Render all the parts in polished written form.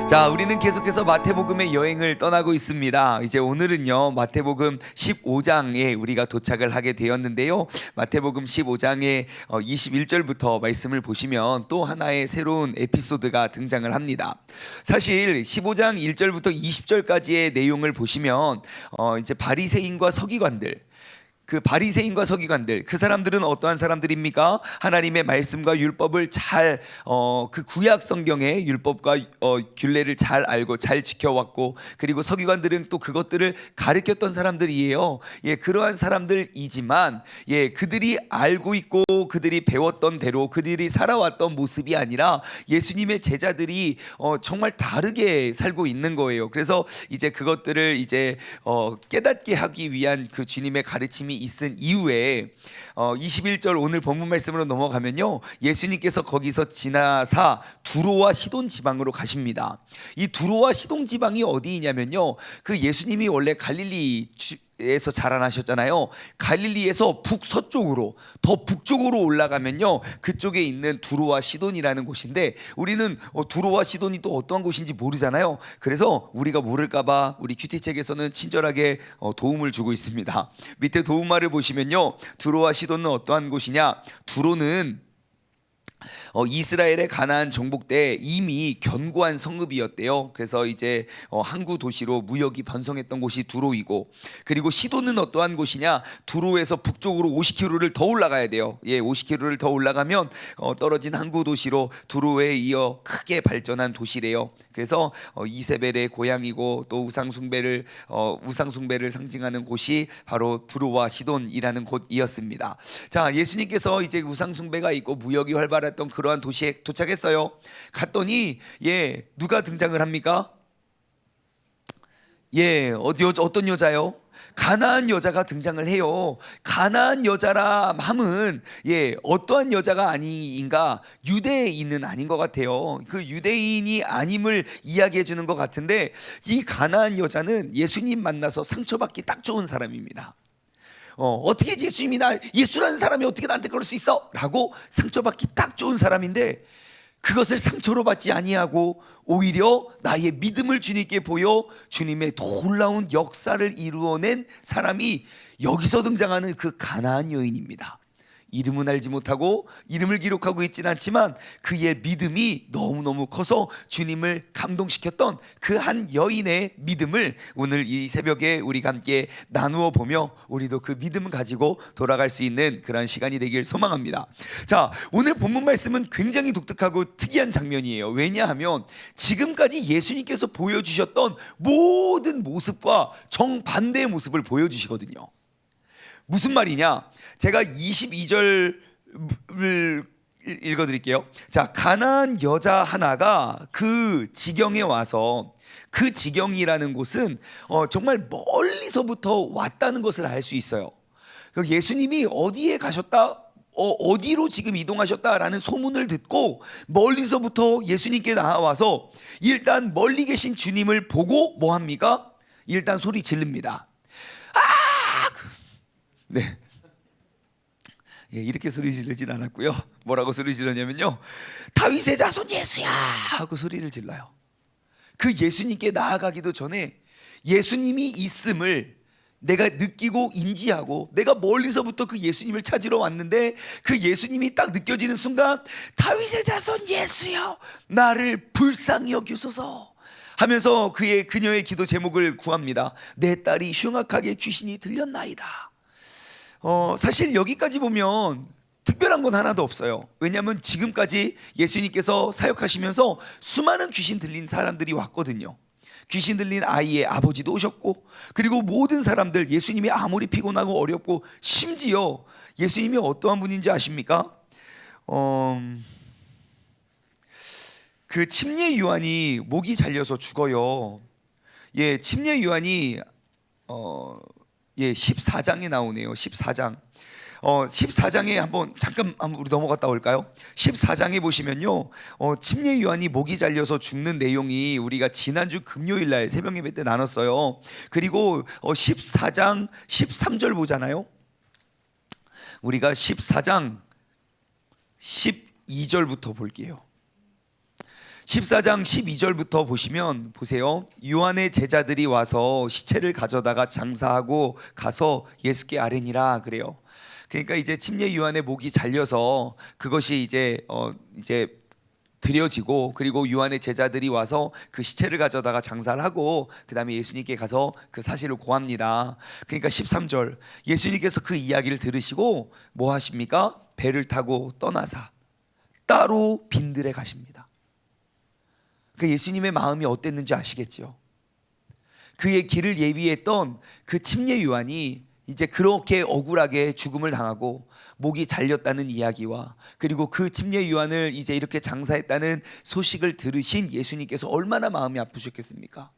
자, 우리는 계속해서 마태복음의 여행을 떠나고 있습니다. 이제 오늘은요, 마태복음 15장에 우리가 도착을 하게 되었는데요. 마태복음 15장의 21절부터 말씀을 보시면 또 하나의 새로운 에피소드가 등장을 합니다. 사실 15장 1절부터 20절까지의 내용을 보시면 이제 바리새인과 서기관들, 그 사람들은 어떠한 사람들입니까? 하나님의 말씀과 율법을 잘 그 구약 성경의 율법과 균례를 잘 알고 잘 지켜왔고, 그리고 서기관들은 또 그것들을 가르쳤던 사람들이에요. 예, 그러한 사람들이지만 그들이 알고 있고 그들이 배웠던 대로 그들이 살아왔던 모습이 아니라 예수님의 제자들이 정말 다르게 살고 있는 거예요. 그래서 이제 그것들을 이제 깨닫게 하기 위한 그 주님의 가르침이 있은 이후에 21절 오늘 본문 말씀으로 넘어가면요, 예수님께서 거기서 지나사 두로와 시돈 지방으로 가십니다. 이 두로와 시돈 지방이 어디이냐면요, 그 예수님이 원래 갈릴리에서 자라나셨잖아요. 갈릴리에서 북서쪽으로, 더 북쪽으로 올라가면요, 그쪽에 있는 두로와 시돈이라는 곳인데, 우리는 두로와 시돈이 또 어떠한 곳인지 모르잖아요. 그래서 우리가 모를까봐 우리 큐티책에서는 친절하게 도움을 주고 있습니다. 밑에 도움말을 보시면요, 두로와 시돈은 어떠한 곳이냐, 두로는 이스라엘의 가나안 정복 때 이미 견고한 성읍이었대요. 그래서 이제 항구 도시로 무역이 번성했던 곳이 두로이고, 그리고 시돈은 어떠한 곳이냐, 두로에서 북쪽으로 50km를 더 올라가야 돼요. 50km를 더 올라가면 떨어진 항구 도시로 두로에 이어 크게 발전한 도시래요. 그래서 이세벨의 고향이고 또 우상숭배를 상징하는 곳이 바로 두로와 시돈이라는 곳이었습니다. 자, 예수님께서 이제 우상숭배가 있고 무역이 활발했던 그러한 도시에 도착했어요. 갔더니 누가 등장을 합니까? 어떤 여자요? 가나안 여자가 등장을 해요. 가나안 여자라 함은 어떠한 여자가 아닌가, 유대인은 아닌 것 같아요. 그 유대인이 아님을 이야기해 주는 것 같은데, 이 가나안 여자는 예수님 만나서 상처받기 딱 좋은 사람입니다. 어떻게 예수라는 사람이 어떻게 나한테 그럴 수 있어? 라고 상처받기 딱 좋은 사람인데, 그것을 상처로 받지 아니하고 오히려 나의 믿음을 주님께 보여 주님의 놀라운 역사를 이루어낸 사람이 여기서 등장하는 그 가나안 여인입니다. 이름은 알지 못하고 이름을 기록하고 있지는 않지만 그의 믿음이 너무너무 커서 주님을 감동시켰던 그 한 여인의 믿음을 오늘 이 새벽에 우리가 함께 나누어 보며 우리도 그 믿음을 가지고 돌아갈 수 있는 그런 시간이 되길 소망합니다. 자, 오늘 본문 말씀은 굉장히 독특하고 특이한 장면이에요. 왜냐하면 지금까지 예수님께서 보여주셨던 모든 모습과 정반대의 모습을 보여주시거든요. 무슨 말이냐? 제가 22절을 읽어드릴게요. 자, 가나안 여자 하나가 그 지경에 와서, 그 지경이라는 곳은 정말 멀리서부터 왔다는 것을 알 수 있어요. 예수님이 어디에 가셨다, 어디로 지금 이동하셨다라는 소문을 듣고 멀리서부터 예수님께 나와서 일단 멀리 계신 주님을 보고 뭐 합니까? 일단 소리 지릅니다. 이렇게 소리 지르진 않았고요. 뭐라고 소리 지르냐면요, 다윗의 자손 예수야 하고 소리를 질러요. 그 예수님께 나아가기도 전에 예수님이 있음을 내가 느끼고 인지하고, 내가 멀리서부터 그 예수님을 찾으러 왔는데 그 예수님이 딱 느껴지는 순간, 다윗의 자손 예수여 나를 불쌍히 여기소서 하면서 그녀의 기도 제목을 구합니다. 내 딸이 흉악하게 귀신이 들렸나이다. 사실 여기까지 보면 특별한 건 하나도 없어요. 왜냐하면 지금까지 예수님께서 사역하시면서 수많은 귀신 들린 사람들이 왔거든요. 귀신 들린 아이의 아버지도 오셨고, 그리고 모든 사람들, 예수님이 아무리 피곤하고 어렵고, 심지어 예수님이 어떠한 분인지 아십니까? 그 침례 요한이 목이 잘려서 죽어요. 침례 요한이 14장에 나오네요. 14장. 14장에 한번 우리 넘어갔다 올까요? 14장에 보시면요, 침례 요한이 목이 잘려서 죽는 내용이 우리가 지난주 금요일날 새벽 예배 때 나눴어요. 그리고 14장 13절 보잖아요. 우리가 14장 12절부터 볼게요. 14장 12절부터 보시면 보세요. 요한의 제자들이 와서 시체를 가져다가 장사하고 가서 예수께 아뢰니라 그래요. 그러니까 이제 침례 요한의 목이 잘려서 그것이 이제 드려지고, 그리고 요한의 제자들이 와서 그 시체를 가져다가 장사를 하고 그 다음에 예수님께 가서 그 사실을 고합니다. 그러니까 13절, 예수님께서 그 이야기를 들으시고 뭐 하십니까? 배를 타고 떠나사 따로 빈들에 가십니다. 그 예수님의 마음이 어땠는지 아시겠죠? 그의 길을 예비했던 그 침례 요한이 이제 그렇게 억울하게 죽음을 당하고 목이 잘렸다는 이야기와, 그리고 그 침례 요한을 이제 이렇게 장사했다는 소식을 들으신 예수님께서 얼마나 마음이 아프셨겠습니까?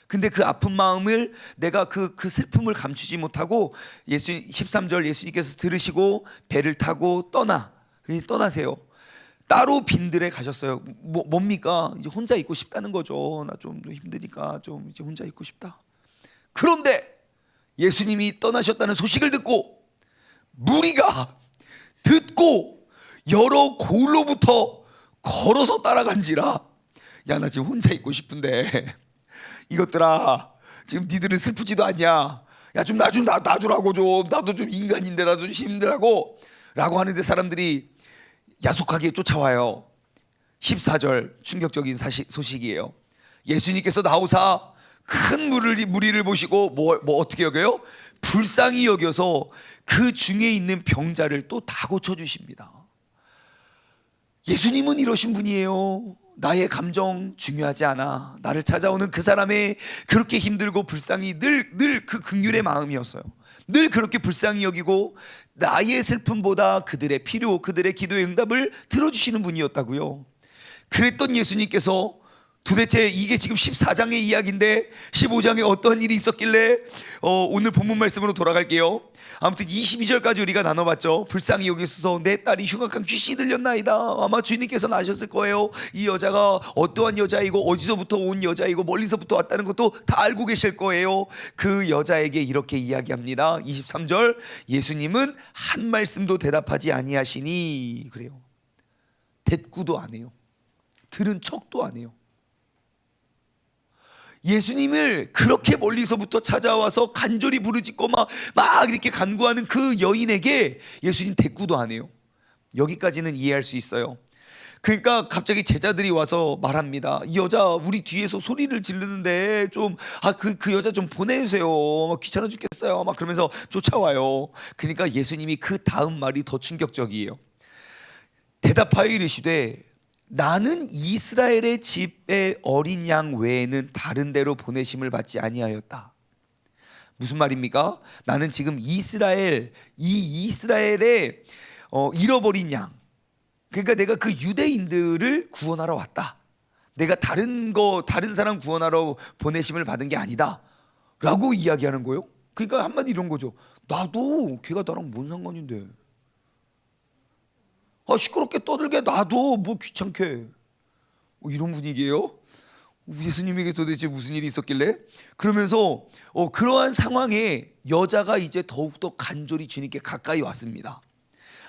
근데 그 아픈 마음을 내가 그 슬픔을 감추지 못하고 13절 예수님께서 들으시고 배를 타고 떠나세요. 따로 빈들에 가셨어요. 뭡니까? 이제 혼자 있고 싶다는 거죠. 나 좀 힘드니까 좀 이제 혼자 있고 싶다. 그런데 예수님이 떠나셨다는 소식을 듣고 무리가 듣고 여러 고을로부터 걸어서 따라간지라. 야, 나 지금 혼자 있고 싶은데 이것들아, 지금 니들은 슬프지도 않냐? 야, 좀 놔주라고, 좀 나도 좀 인간인데 나도 좀 힘들라고 라고 하는데 사람들이 야속하게 쫓아와요. 14절 충격적인 소식이에요. 예수님께서 나오사 큰 무리를 보시고 뭐 어떻게 여겨요? 불쌍히 여겨서 그 중에 있는 병자를 또 다 고쳐주십니다. 예수님은 이러신 분이에요. 나의 감정 중요하지 않아. 나를 찾아오는 그 사람의 그렇게 힘들고 불쌍히 늘 그 긍휼의 마음이었어요. 늘 그렇게 불쌍히 여기고 나의 슬픔보다 그들의 필요, 그들의 기도의 응답을 들어주시는 분이었다고요. 그랬던 예수님께서 도대체 이게 지금 14장의 이야기인데 15장에 어떤 일이 있었길래 오늘 본문 말씀으로 돌아갈게요. 아무튼 22절까지 우리가 나눠봤죠. 불쌍히 여기소서 내 딸이 흉악한 귀신이 들렸나이다. 아마 주님께서는 아셨을 거예요. 이 여자가 어떠한 여자이고 어디서부터 온 여자이고 멀리서부터 왔다는 것도 다 알고 계실 거예요. 그 여자에게 이렇게 이야기합니다. 23절, 예수님은 한 말씀도 대답하지 아니하시니 그래요. 대꾸도 안 해요. 들은 척도 안 해요. 예수님을 그렇게 멀리서부터 찾아와서 간절히 부르짖고 막 이렇게 간구하는 그 여인에게 예수님 대꾸도 안 해요. 여기까지는 이해할 수 있어요. 그러니까 갑자기 제자들이 와서 말합니다. 이 여자 우리 뒤에서 소리를 지르는데 좀 그 여자 좀 보내주세요. 막 귀찮아 죽겠어요. 막 그러면서 쫓아와요. 그러니까 예수님이 그 다음 말이 더 충격적이에요. 대답하여 이르시되 나는 이스라엘의 집의 어린 양 외에는 다른 데로 보내심을 받지 아니하였다. 무슨 말입니까? 나는 지금 이스라엘의 잃어버린 양, 그러니까 내가 그 유대인들을 구원하러 왔다. 내가 다른 사람 구원하러 보내심을 받은 게 아니다 라고 이야기하는 거예요. 그러니까 한마디 이런 거죠. 나도 걔가 나랑 뭔 상관인데, 시끄럽게 떠들게 놔도 뭐 귀찮게, 이런 분위기예요. 예수님에게 도대체 무슨 일이 있었길래? 그러면서 그러한 상황에 여자가 이제 더욱더 간절히 주님께 가까이 왔습니다.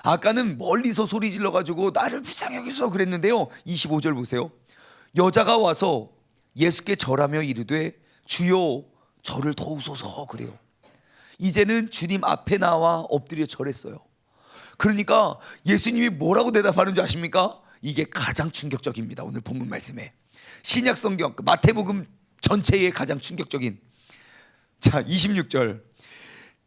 아까는 멀리서 소리 질러가지고 나를 불쌍히 여기소 그랬는데요, 25절 보세요. 여자가 와서 예수께 절하며 이르되 주여 저를 도우소서 그래요. 이제는 주님 앞에 나와 엎드려 절했어요. 그러니까 예수님이 뭐라고 대답하는 줄 아십니까? 이게 가장 충격적입니다. 오늘 본문 말씀에 신약 성경 마태복음 전체에 가장 충격적인, 자 26절,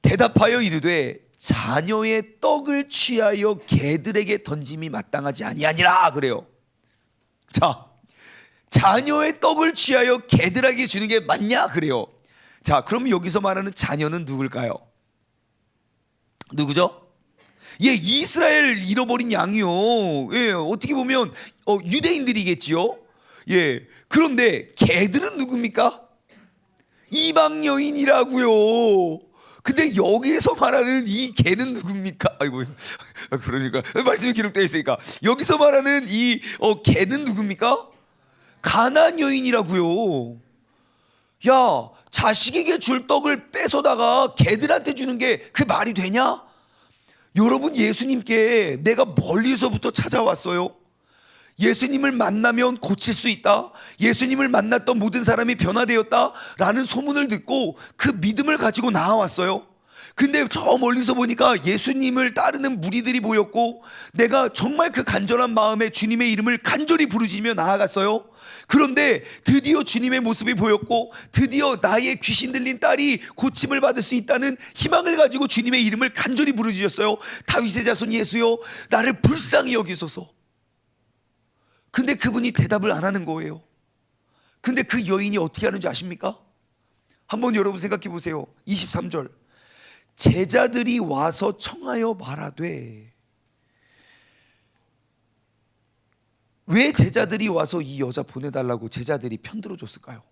대답하여 이르되 자녀의 떡을 취하여 개들에게 던짐이 마땅하지 아니하니라 그래요. 자, 자녀의 떡을 취하여 개들에게 주는 게 맞냐 그래요. 자, 그럼 여기서 말하는 자녀는 누굴까요? 누구죠? 이스라엘 잃어버린 양이요. 어떻게 보면 유대인들이겠지요. 그런데 개들은 누굽니까? 이방 여인이라고요. 근데 여기에서 말하는 이 개는 누굽니까? 아이고, 그러니까 말씀이 기록되어 있으니까 여기서 말하는 이 개는 누굽니까? 가나안 여인이라고요. 야, 자식에게 줄 떡을 뺏어다가 개들한테 주는 게 그 말이 되냐? 여러분, 예수님께 내가 멀리서부터 찾아왔어요. 예수님을 만나면 고칠 수 있다, 예수님을 만났던 모든 사람이 변화되었다 라는 소문을 듣고 그 믿음을 가지고 나아왔어요. 근데 저 멀리서 보니까 예수님을 따르는 무리들이 보였고, 내가 정말 그 간절한 마음에 주님의 이름을 간절히 부르짖으며 나아갔어요. 그런데 드디어 주님의 모습이 보였고, 드디어 나의 귀신 들린 딸이 고침을 받을 수 있다는 희망을 가지고 주님의 이름을 간절히 부르짖었어요. 다윗의 자손 예수여, 나를 불쌍히 여기소서. 근데 그분이 대답을 안 하는 거예요. 근데 그 여인이 어떻게 하는지 아십니까? 한번 여러분 생각해 보세요. 23절, 제자들이 와서 청하여 말하되. 왜 제자들이 와서 이 여자 보내달라고 제자들이 편들어 줬을까요?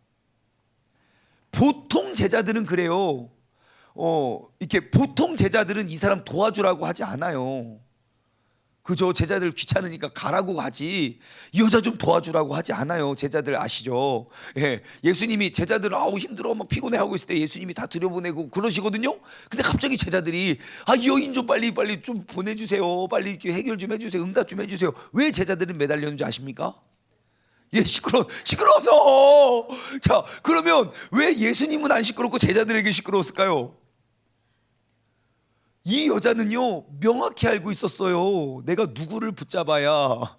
보통 제자들은 그래요. 이렇게 보통 제자들은 이 사람 도와주라고 하지 않아요. 그저 제자들 귀찮으니까 가라고 하지, 이 여자 좀 도와주라고 하지 않아요. 제자들 아시죠? 예, 예수님이 제자들 아우 힘들어 막 피곤해 하고 있을 때 예수님이 다 들여보내고 그러시거든요. 근데 갑자기 제자들이 이 여인 좀 빨리 좀 보내주세요, 빨리 이렇게 해결 좀 해주세요, 응답 좀 해주세요. 왜 제자들은 매달렸는지 아십니까? 시끄러워서. 자, 그러면 왜 예수님은 안 시끄럽고 제자들에게 시끄러웠을까요? 이 여자는요, 명확히 알고 있었어요. 내가 누구를 붙잡아야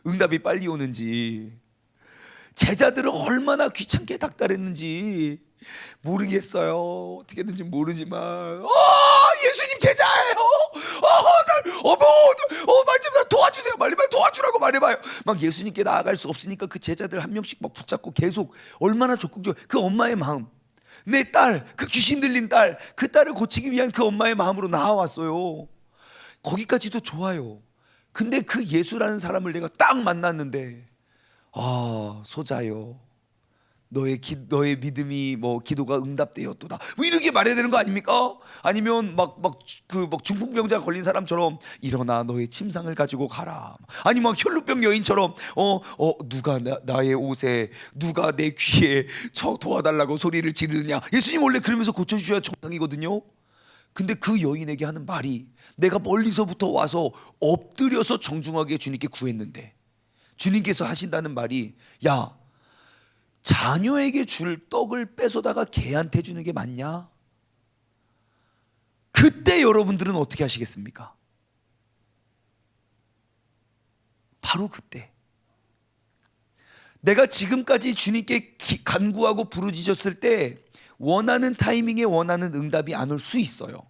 응답이 빨리 오는지, 제자들을 얼마나 귀찮게 닥달했는지 모르겠어요. 어떻게 했는지 모르지만 예수님 제자예요. 날 도와주세요. 빨리 도와주라고 말해봐요. 막 예수님께 나아갈 수 없으니까 그 제자들 한 명씩 막 붙잡고 계속, 얼마나 적극적, 그 엄마의 마음, 내 딸, 그 귀신 들린 딸, 그 딸을 고치기 위한 그 엄마의 마음으로 나아왔어요. 거기까지도 좋아요. 근데 그 예수라는 사람을 내가 딱 만났는데, 소자요, 너의 믿음이 기도가 응답되었도다, 이렇게 말해야 되는 거 아닙니까? 아니면 중풍병자 걸린 사람처럼 일어나 너의 침상을 가지고 가라, 아니 혈루병 여인처럼 누가 나의 옷에, 누가 내 귀에 저 도와달라고 소리를 지르느냐. 예수님 원래 그러면서 고쳐주셔야 정상이거든요. 근데 그 여인에게 하는 말이, 내가 멀리서부터 와서 엎드려서 정중하게 주님께 구했는데 주님께서 하신다는 말이, 야, 자녀에게 줄 떡을 뺏어다가 개한테 주는 게 맞냐? 그때 여러분들은 어떻게 하시겠습니까? 바로 그때 내가 지금까지 주님께 간구하고 부르짖었을 때 원하는 타이밍에 원하는 응답이 안 올 수 있어요.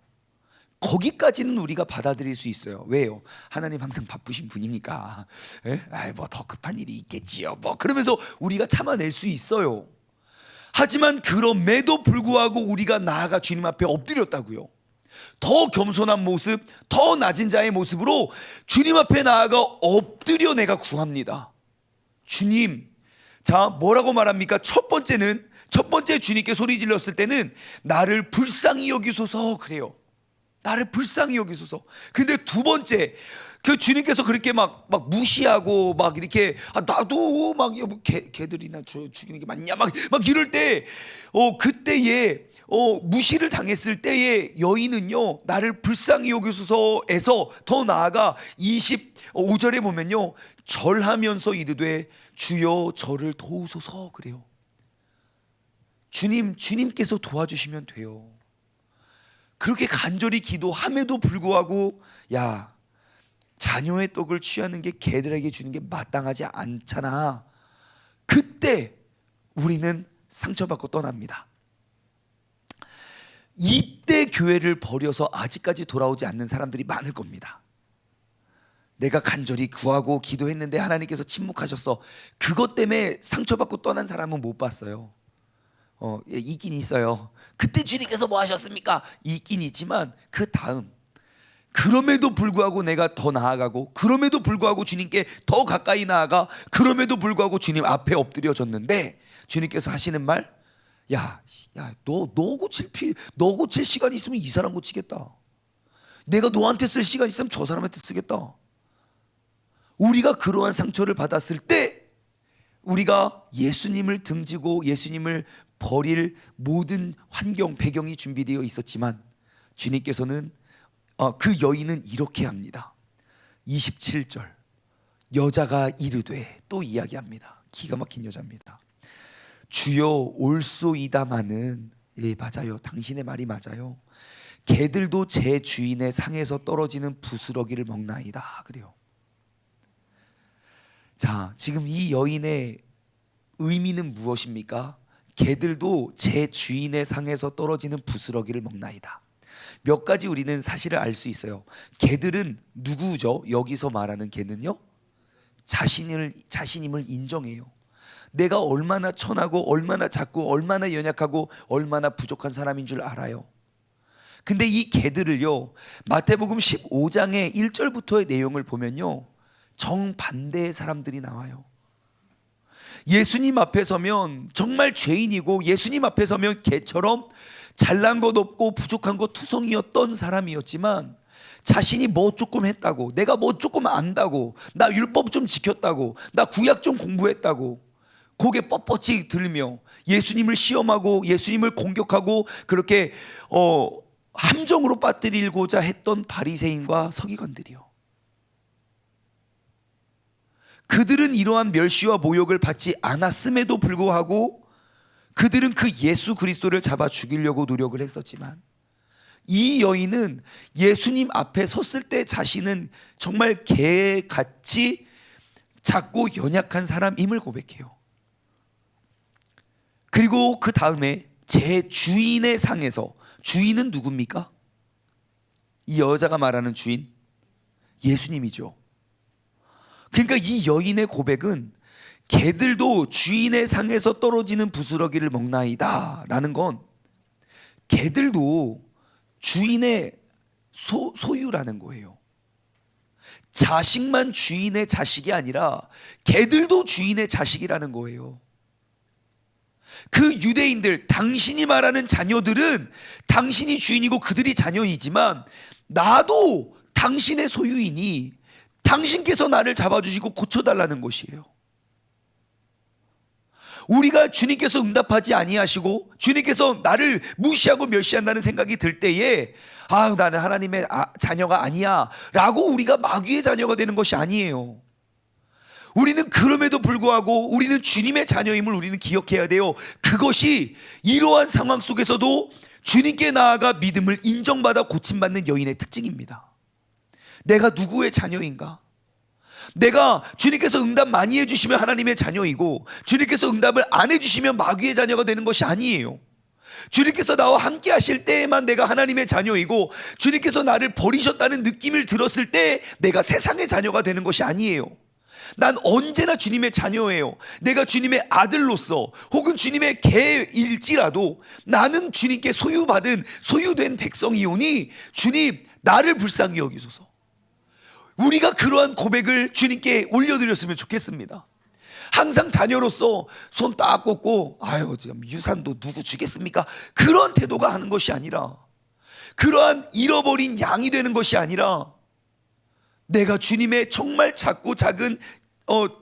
거기까지는 우리가 받아들일 수 있어요. 왜요? 하나님 항상 바쁘신 분이니까. 더 급한 일이 있겠지요. 그러면서 우리가 참아낼 수 있어요. 하지만 그럼에도 불구하고 우리가 나아가 주님 앞에 엎드렸다고요. 더 겸손한 모습, 더 낮은 자의 모습으로 주님 앞에 나아가 엎드려 내가 구합니다. 주님, 자, 뭐라고 말합니까? 첫 번째 주님께 소리 질렀을 때는 나를 불쌍히 여기소서 그래요. 나를 불쌍히 여기소서. 근데 두 번째, 그 주님께서 그렇게 막 무시하고 막 이렇게 나도 막 개들이나 죽이는 게 맞냐 막 이럴 때, 그때에 무시를 당했을 때에 여인은요, 나를 불쌍히 여기소서에서 더 나아가 25절에 보면요, 절하면서 이르되 주여 저를 도우소서 그래요. 주님께서 도와주시면 돼요. 그렇게 간절히 기도함에도 불구하고, 야, 자녀의 떡을 취하는 게 개들에게 주는 게 마땅하지 않잖아. 그때 우리는 상처받고 떠납니다. 이때 교회를 버려서 아직까지 돌아오지 않는 사람들이 많을 겁니다. 내가 간절히 구하고 기도했는데 하나님께서 침묵하셨어. 그것 때문에 상처받고 떠난 사람은 못 봤어요. 있긴 있어요. 그때 주님께서 뭐 하셨습니까? 있긴 있지만 그 다음, 그럼에도 불구하고 내가 더 나아가고, 그럼에도 불구하고 주님께 더 가까이 나아가, 그럼에도 불구하고 주님 앞에 엎드려졌는데 주님께서 하시는 말, 너 고칠 시간이 있으면 이 사람 고치겠다. 내가 너한테 쓸 시간 있으면 저 사람한테 쓰겠다. 우리가 그러한 상처를 받았을 때 우리가 예수님을 등지고 예수님을 버릴 모든 환경, 배경이 준비되어 있었지만 주님께서는 그 여인은 이렇게 합니다. 27절, 여자가 이르되, 또 이야기합니다. 기가 막힌 여자입니다. 주여 올소이다마는, 예 맞아요, 당신의 말이 맞아요. 개들도 제 주인의 상에서 떨어지는 부스러기를 먹나이다. 그래요. 자, 지금 이 여인의 의미는 무엇입니까? 개들도 제 주인의 상에서 떨어지는 부스러기를 먹나이다. 몇 가지 우리는 사실을 알 수 있어요. 개들은 누구죠? 여기서 말하는 개는요, 자신임을 인정해요. 내가 얼마나 천하고 얼마나 작고 얼마나 연약하고 얼마나 부족한 사람인 줄 알아요. 근데 이 개들을요, 마태복음 15장의 1절부터의 내용을 보면요, 정반대의 사람들이 나와요. 예수님 앞에 서면 정말 죄인이고, 예수님 앞에 서면 개처럼 잘난 것 없고 부족한 것 투성이었던 사람이었지만, 자신이 뭐 조금 했다고, 내가 뭐 조금 안다고, 나 율법 좀 지켰다고, 나 구약 좀 공부했다고 고개 뻣뻣이 들며 예수님을 시험하고 예수님을 공격하고 그렇게 함정으로 빠뜨리고자 했던 바리새인과 서기관들이요, 그들은 이러한 멸시와 모욕을 받지 않았음에도 불구하고 그들은 그 예수 그리스도를 잡아 죽이려고 노력을 했었지만, 이 여인은 예수님 앞에 섰을 때 자신은 정말 개같이 작고 연약한 사람임을 고백해요. 그리고 그 다음에 제 주인의 상에서, 주인은 누굽니까? 이 여자가 말하는 주인, 예수님이죠. 그러니까 이 여인의 고백은 개들도 주인의 상에서 떨어지는 부스러기를 먹나이다 라는 건, 개들도 주인의 소유라는 거예요. 자식만 주인의 자식이 아니라 개들도 주인의 자식이라는 거예요. 그 유대인들, 당신이 말하는 자녀들은 당신이 주인이고 그들이 자녀이지만 나도 당신의 소유이니 당신께서 나를 잡아주시고 고쳐달라는 것이에요. 우리가 주님께서 응답하지 아니하시고 주님께서 나를 무시하고 멸시한다는 생각이 들 때에, 나는 하나님의 자녀가 아니야 라고 우리가 마귀의 자녀가 되는 것이 아니에요. 우리는 그럼에도 불구하고 우리는 주님의 자녀임을 우리는 기억해야 돼요. 그것이 이러한 상황 속에서도 주님께 나아가 믿음을 인정받아 고침받는 여인의 특징입니다. 내가 누구의 자녀인가? 내가 주님께서 응답 많이 해주시면 하나님의 자녀이고, 주님께서 응답을 안 해주시면 마귀의 자녀가 되는 것이 아니에요. 주님께서 나와 함께 하실 때에만 내가 하나님의 자녀이고, 주님께서 나를 버리셨다는 느낌을 들었을 때 내가 세상의 자녀가 되는 것이 아니에요. 난 언제나 주님의 자녀예요. 내가 주님의 아들로서 혹은 주님의 개일지라도 나는 주님께 소유된 백성이오니 주님 나를 불쌍히 여기소서. 우리가 그러한 고백을 주님께 올려드렸으면 좋겠습니다. 항상 자녀로서 손 딱 꽂고 지금 유산도 누구 주겠습니까? 그런 태도가 하는 것이 아니라, 그러한 잃어버린 양이 되는 것이 아니라, 내가 주님의 정말 작고 작은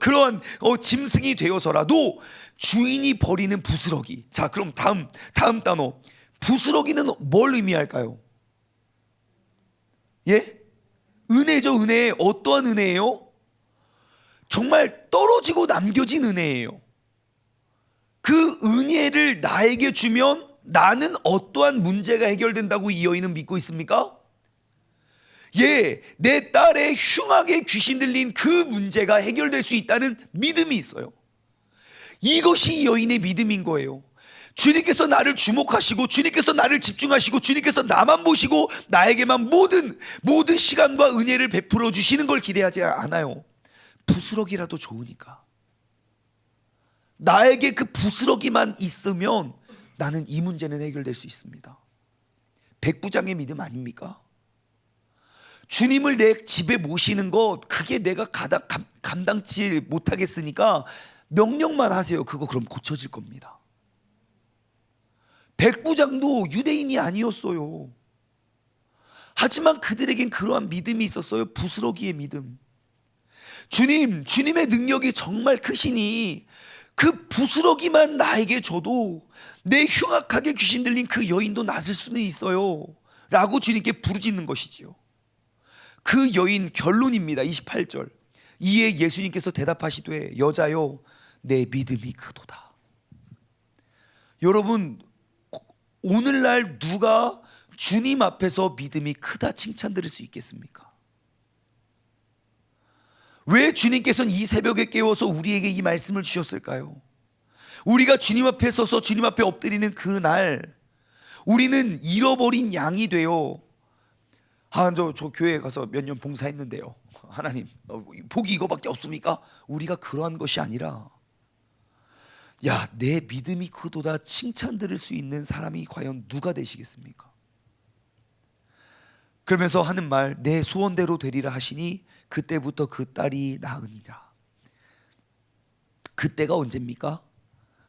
그러한 짐승이 되어서라도 주인이 버리는 부스러기. 자, 그럼 다음 단어, 부스러기는 뭘 의미할까요? 예? 은혜죠. 은혜. 어떠한 은혜예요? 정말 떨어지고 남겨진 은혜예요. 그 은혜를 나에게 주면 나는 어떠한 문제가 해결된다고 이 여인은 믿고 있습니까? 예, 내 딸의 흉악에 귀신 들린 그 문제가 해결될 수 있다는 믿음이 있어요. 이것이 이 여인의 믿음인 거예요. 주님께서 나를 주목하시고 주님께서 나를 집중하시고 주님께서 나만 보시고 나에게만 모든 시간과 은혜를 베풀어 주시는 걸 기대하지 않아요. 부스러기라도 좋으니까. 나에게 그 부스러기만 있으면 나는 이 문제는 해결될 수 있습니다. 백부장의 믿음 아닙니까? 주님을 내 집에 모시는 것, 그게 내가 감당치 못하겠으니까 명령만 하세요. 그거 그럼 고쳐질 겁니다. 백부장도 유대인이 아니었어요. 하지만 그들에겐 그러한 믿음이 있었어요. 부스러기의 믿음. 주님의 능력이 정말 크시니 그 부스러기만 나에게 줘도 내 흉악하게 귀신 들린 그 여인도 낫을 수는 있어요 라고 주님께 부르짖는 것이지요. 그 여인 결론입니다. 28절. 이에 예수님께서 대답하시되 여자여 내 믿음이 크도다. 여러분, 오늘날 누가 주님 앞에서 믿음이 크다 칭찬 들을 수 있겠습니까? 왜 주님께서는 이 새벽에 깨워서 우리에게 이 말씀을 주셨을까요? 우리가 주님 앞에 서서 주님 앞에 엎드리는 그날 우리는 잃어버린 양이 되어 저 교회에 가서 몇 년 봉사했는데요, 하나님 복이 이거밖에 없습니까? 우리가 그러한 것이 아니라 내 믿음이 크도다 칭찬 들을 수 있는 사람이 과연 누가 되시겠습니까? 그러면서 하는 말, 내 소원대로 되리라 하시니 그때부터 그 딸이 낳으니라. 그때가 언제입니까?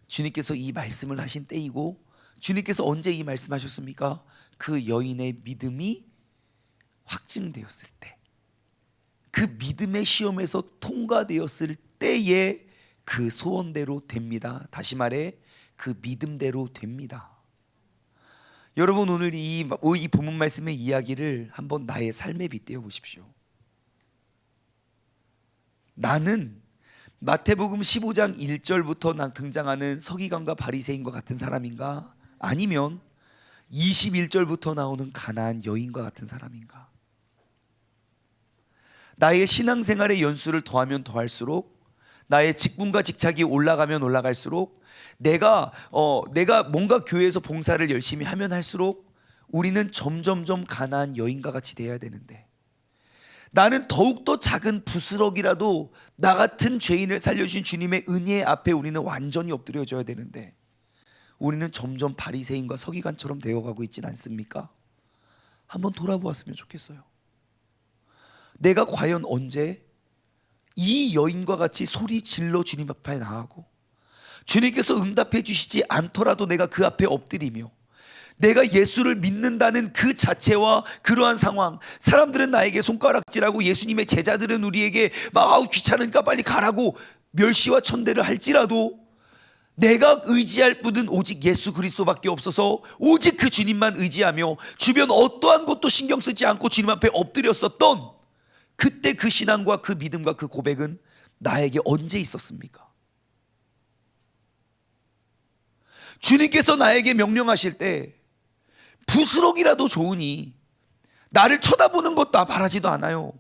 주님께서 이 말씀을 하신 때이고, 주님께서 언제 이 말씀하셨습니까? 그 여인의 믿음이 확증되었을 때, 그 믿음의 시험에서 통과되었을 때에 그 소원대로 됩니다. 다시 말해 그 믿음대로 됩니다. 여러분, 오늘 이 본문 말씀의 이야기를 한번 나의 삶에 빗대어 보십시오. 나는 마태복음 15장 1절부터 등장하는 서기관과 바리새인과 같은 사람인가? 아니면 21절부터 나오는 가나안 여인과 같은 사람인가? 나의 신앙생활의 연수를 더하면 더할수록, 나의 직분과 직책이 올라가면 올라갈수록, 내가 뭔가 교회에서 봉사를 열심히 하면 할수록 우리는 점점점 가나안 여인과 같이 돼야 되는데, 나는 더욱더 작은 부스럭이라도 나 같은 죄인을 살려주신 주님의 은혜 앞에 우리는 완전히 엎드려져야 되는데, 우리는 점점 바리새인과 서기관처럼 되어가고 있진 않습니까? 한번 돌아보았으면 좋겠어요. 내가 과연 언제 이 여인과 같이 소리 질러 주님 앞에 나가고, 주님께서 응답해 주시지 않더라도 내가 그 앞에 엎드리며 내가 예수를 믿는다는 그 자체와 그러한 상황, 사람들은 나에게 손가락질하고 예수님의 제자들은 우리에게 막 귀찮으니까 빨리 가라고 멸시와 천대를 할지라도, 내가 의지할 분은 오직 예수 그리스도밖에 없어서 오직 그 주님만 의지하며 주변 어떠한 것도 신경 쓰지 않고 주님 앞에 엎드렸었던 그때 그 신앙과 그 믿음과 그 고백은 나에게 언제 있었습니까? 주님께서 나에게 명령하실 때 부스럭이라도 좋으니 나를 쳐다보는 것도 바라지도 않아요.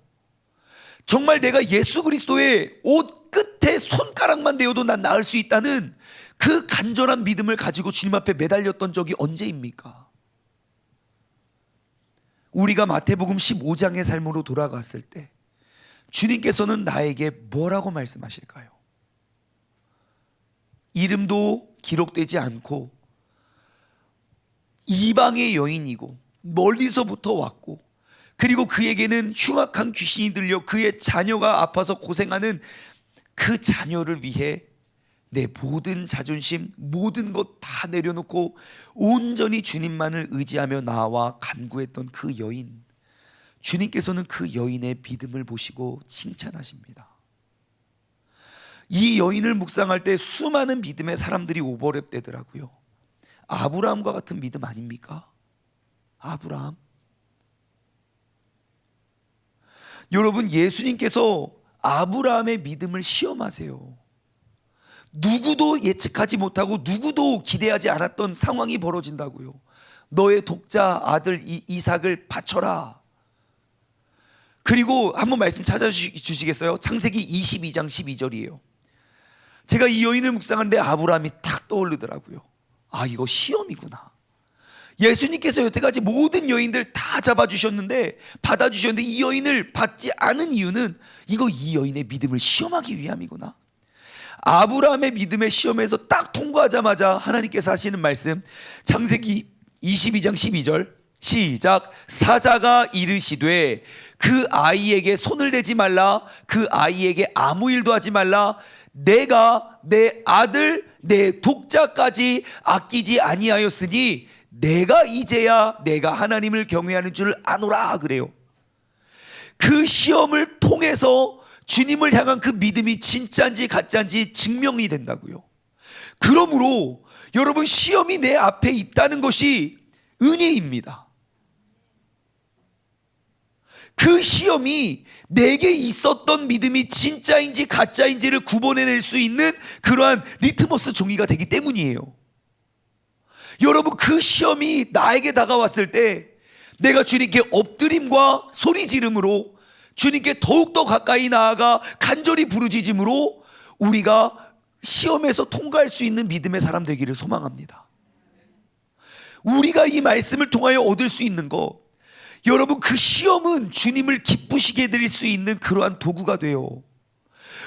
정말 내가 예수 그리스도의 옷 끝에 손가락만 대어도 난 나을 수 있다는 그 간절한 믿음을 가지고 주님 앞에 매달렸던 적이 언제입니까? 우리가 마태복음 15장의 삶으로 돌아갔을 때 주님께서는 나에게 뭐라고 말씀하실까요? 이름도 기록되지 않고 이방의 여인이고 멀리서부터 왔고, 그리고 그에게는 흉악한 귀신이 들려 그의 자녀가 아파서 고생하는 그 자녀를 위해 내 모든 자존심, 모든 것 다 내려놓고 온전히 주님만을 의지하며 나와 간구했던 그 여인, 주님께서는 그 여인의 믿음을 보시고 칭찬하십니다. 이 여인을 묵상할 때 수많은 믿음의 사람들이 오버랩되더라고요. 아브라함과 같은 믿음 아닙니까? 아브라함. 여러분, 예수님께서 아브라함의 믿음을 시험하세요. 누구도 예측하지 못하고 누구도 기대하지 않았던 상황이 벌어진다고요. 너의 독자 아들 이삭을 바쳐라. 그리고 한번 말씀 찾아주시겠어요? 창세기 22장 12절이에요. 제가 이 여인을 묵상하는데 아브라함이 탁 떠오르더라고요. 이거 시험이구나. 예수님께서 여태까지 모든 여인들 다 잡아주셨는데, 받아주셨는데 이 여인을 받지 않은 이유는 이 여인의 믿음을 시험하기 위함이구나. 아브라함의 믿음의 시험에서 딱 통과하자마자 하나님께서 하시는 말씀, 창세기 22장 12절 시작. 사자가 이르시되 그 아이에게 손을 대지 말라, 그 아이에게 아무 일도 하지 말라. 내가 내 아들 내 독자까지 아끼지 아니하였으니 내가 이제야 내가 하나님을 경외하는 줄 아노라 그래요. 그 시험을 통해서 주님을 향한 그 믿음이 진짜인지 가짜인지 증명이 된다고요. 그러므로 여러분, 시험이 내 앞에 있다는 것이 은혜입니다. 그 시험이 내게 있었던 믿음이 진짜인지 가짜인지를 구분해낼 수 있는 그러한 리트머스 종이가 되기 때문이에요. 여러분, 그 시험이 나에게 다가왔을 때 내가 주님께 엎드림과 소리 지름으로 주님께 더욱더 가까이 나아가 간절히 부르짖음으로 우리가 시험에서 통과할 수 있는 믿음의 사람 되기를 소망합니다. 우리가 이 말씀을 통하여 얻을 수 있는 것, 여러분, 그 시험은 주님을 기쁘시게 해드릴 수 있는 그러한 도구가 돼요.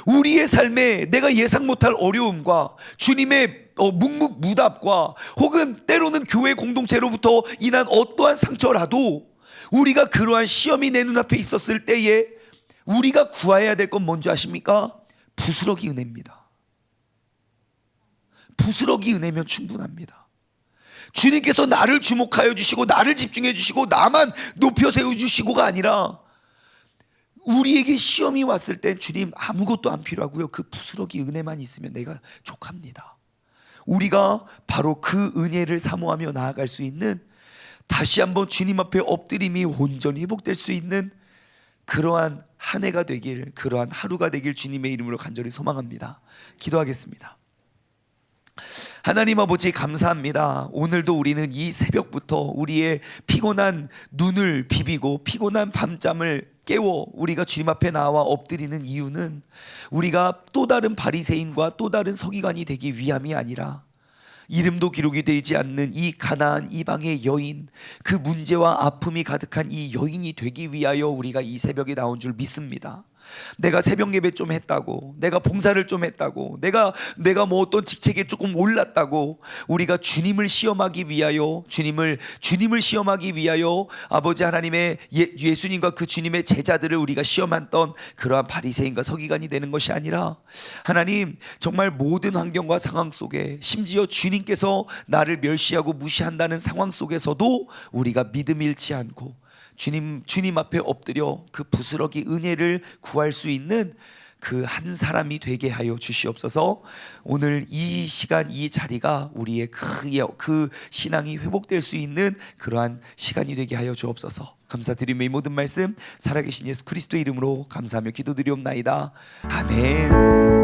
우리의 삶에 내가 예상 못할 어려움과 주님의 묵묵무답과 혹은 때로는 교회 공동체로부터 인한 어떠한 상처라도 우리가 그러한 시험이 내 눈앞에 있었을 때에 우리가 구해야 될 건 뭔지 아십니까? 부스러기 은혜입니다. 부스러기 은혜면 충분합니다. 주님께서 나를 주목하여 주시고 나를 집중해 주시고 나만 높여 세워 주시고가 아니라 우리에게 시험이 왔을 땐 주님 아무것도 안 필요하고요, 그 부스러기 은혜만 있으면 내가 족합니다. 우리가 바로 그 은혜를 사모하며 나아갈 수 있는, 다시 한번 주님 앞에 엎드림이 온전히 회복될 수 있는 그러한 한 해가 되길, 그러한 하루가 되길 주님의 이름으로 간절히 소망합니다. 기도하겠습니다. 하나님 아버지, 감사합니다. 오늘도 우리는 이 새벽부터 우리의 피곤한 눈을 비비고 피곤한 밤잠을 깨워 우리가 주님 앞에 나와 엎드리는 이유는 우리가 또 다른 바리새인과 또 다른 서기관이 되기 위함이 아니라 이름도 기록이 되지 않는 이 가나안 이방의 여인, 그 문제와 아픔이 가득한 이 여인이 되기 위하여 우리가 이 새벽에 나온 줄 믿습니다. 내가 새벽 예배 좀 했다고, 내가 봉사를 좀 했다고, 내가 뭐 어떤 직책에 조금 올랐다고 우리가 주님을 시험하기 위하여 주님을 시험하기 위하여 아버지 하나님의 예수님과 그 주님의 제자들을 우리가 시험했던 그러한 바리새인과 서기관이 되는 것이 아니라, 하나님, 정말 모든 환경과 상황 속에 심지어 주님께서 나를 멸시하고 무시한다는 상황 속에서도 우리가 믿음 잃지 않고 주님 앞에 엎드려 그 부스러기 은혜를 구할 수 있는 그 한 사람이 되게 하여 주시옵소서. 오늘 이 시간, 이 자리가 우리의 그 신앙이 회복될 수 있는 그러한 시간이 되게 하여 주옵소서. 감사드리며 이 모든 말씀 살아계신 예수 그리스도의 이름으로 감사하며 기도드리옵나이다. 아멘.